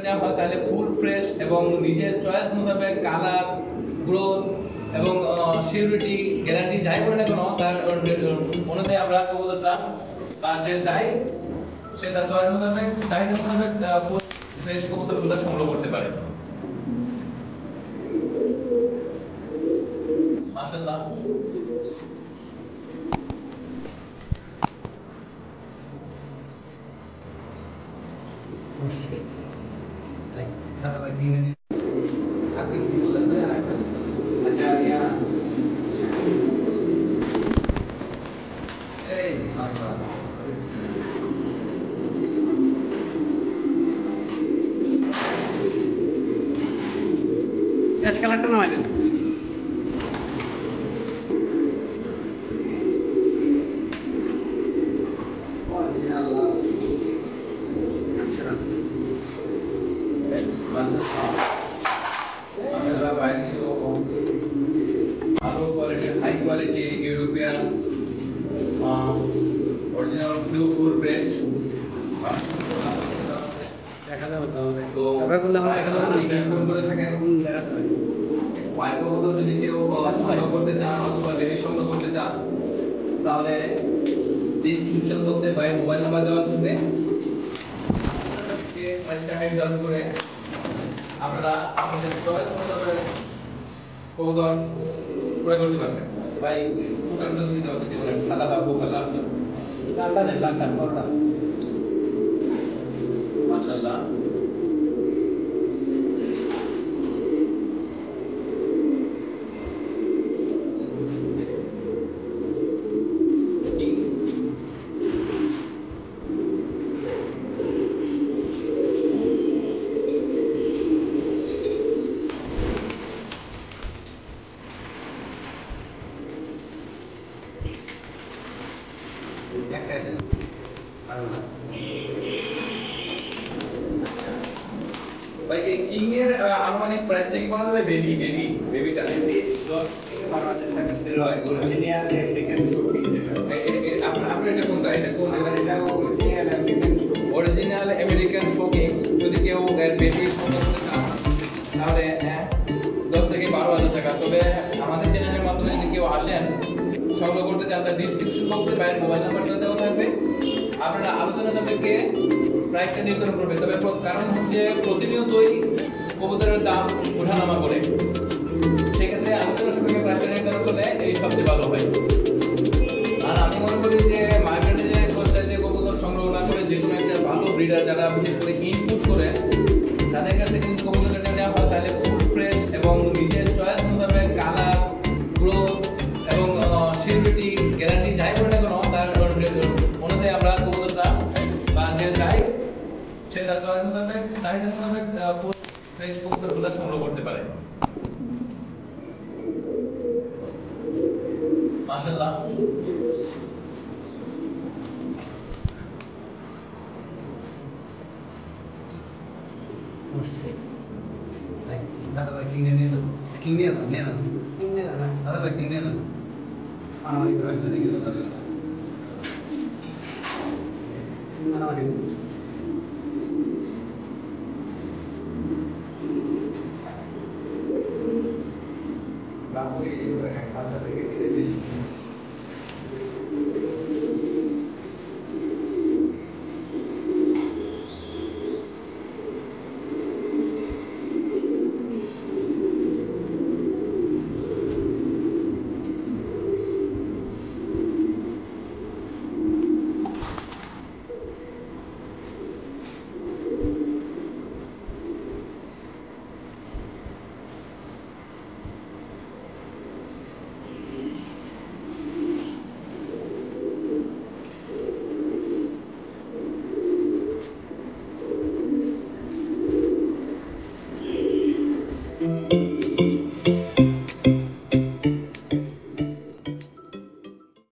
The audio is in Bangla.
নেওয়া হয় তাহলে ফুল ফ্রেশ এবং নিজের চয়েস মোতাবেক কালার, গ্রোথ এবং সিকিউরিটি গ্যারান্টি যাই বলে না কেন তার অনুযায়ী আমরা কবুতরটা যে চাই সে তার চয়েস মোতাবেক চাহিদা মোতাবেক ফ্রেশ কবুতরগুলো সংগ্রহ করতে পারে। মাশাআল্লাহ। কালারটা নামাই দেন। ভালো কোয়ালিটির high quality European original blue full bread দেখা যাবে তাহলে তো এবার করলে আমরা দেখা যাবে ফোন করে থাকেন হোয়াইট কবুতর যদি কেউ সংগ্রহ করতে চান অথবা লেডি সংগ্রহ করতে চান তাহলে ডিসক্রিপশন বক্সে ভাই মোবাইল নাম্বার দেওয়া থাকবে করে আপনারা আপনাদের চয়েস মোতাবেক কবুতর ক্রয় করতে পারবেন। ভাই কবুতরটা যদি দেওয়া থাকে সাদা বা বোকা লালটা দেন লালটা করটা মাশাআল্লাহ। ভাই এই কিং এর আনুমানিক প্রাইস থেকে কোন যাবে বেবি চালিয়ে দিয়ে 10 থেকে 12,000 টাকা সেল হয় অরিজিনাল আমেরিকান আপনার এটা কোনটা এটা কোন এটা অরিজিনাল আমেরিকান শোকিং যদি কেউ এর বেবি সংগ্রহ করতে চান তাহলে 10 থেকে 12,000 টাকা। তবে আমাদের চ্যানেলের মাধ্যমে যদি কেউ আসেন সংগ্রহ করতে চান তাহলে ডিসক্রিপশন বক্সে বাইরের মোবাইল নাম্বারটা দেওয়া থাকবে, আপনারা আলোচনা সাপেক্ষে প্রাইসটা নির্ধারণ করবে। তবে কারণ হচ্ছে প্রতিনিয়তই কবুতরের দাম ওঠানামা করে, সেক্ষেত্রে আলোচনা সাপেক্ষে প্রাইসটা নির্ধারণ করলে এই সবচেয়ে ভালো হয়। আর আমি মনে করি যে মার্কেটে যে কোথায় কবুতর সংগ্রহ না করে যে কোনো একটা ভালো ব্রিডার যারা বিশেষ করে ইনপুট করে তাদের কাছে কিন্তু কবুতরটা নেওয়া হয় তাহলে ফুল ফ্রেশ এবং নিজের চয়েস মোতাবেক কালার, গ্রোথ এবং সিকিউরিটি গ্যারান্টি যাই বলে না কেন তার অনুযায়ী আমরা কবুতরটা বা যে চাই সে তার চয়েস মোতাবেক চাহিদা মোতাবেক ফ্রেশ কবুতরগুলো সংগ্রহ করতে পারে। মাশাআল্লাহ। দাদা ভাই কিনে নিয়ে দাও দাদা ভাই কিনে দাও আমার এই প্রাইসটা দেখে দাও দাদা Lalu itu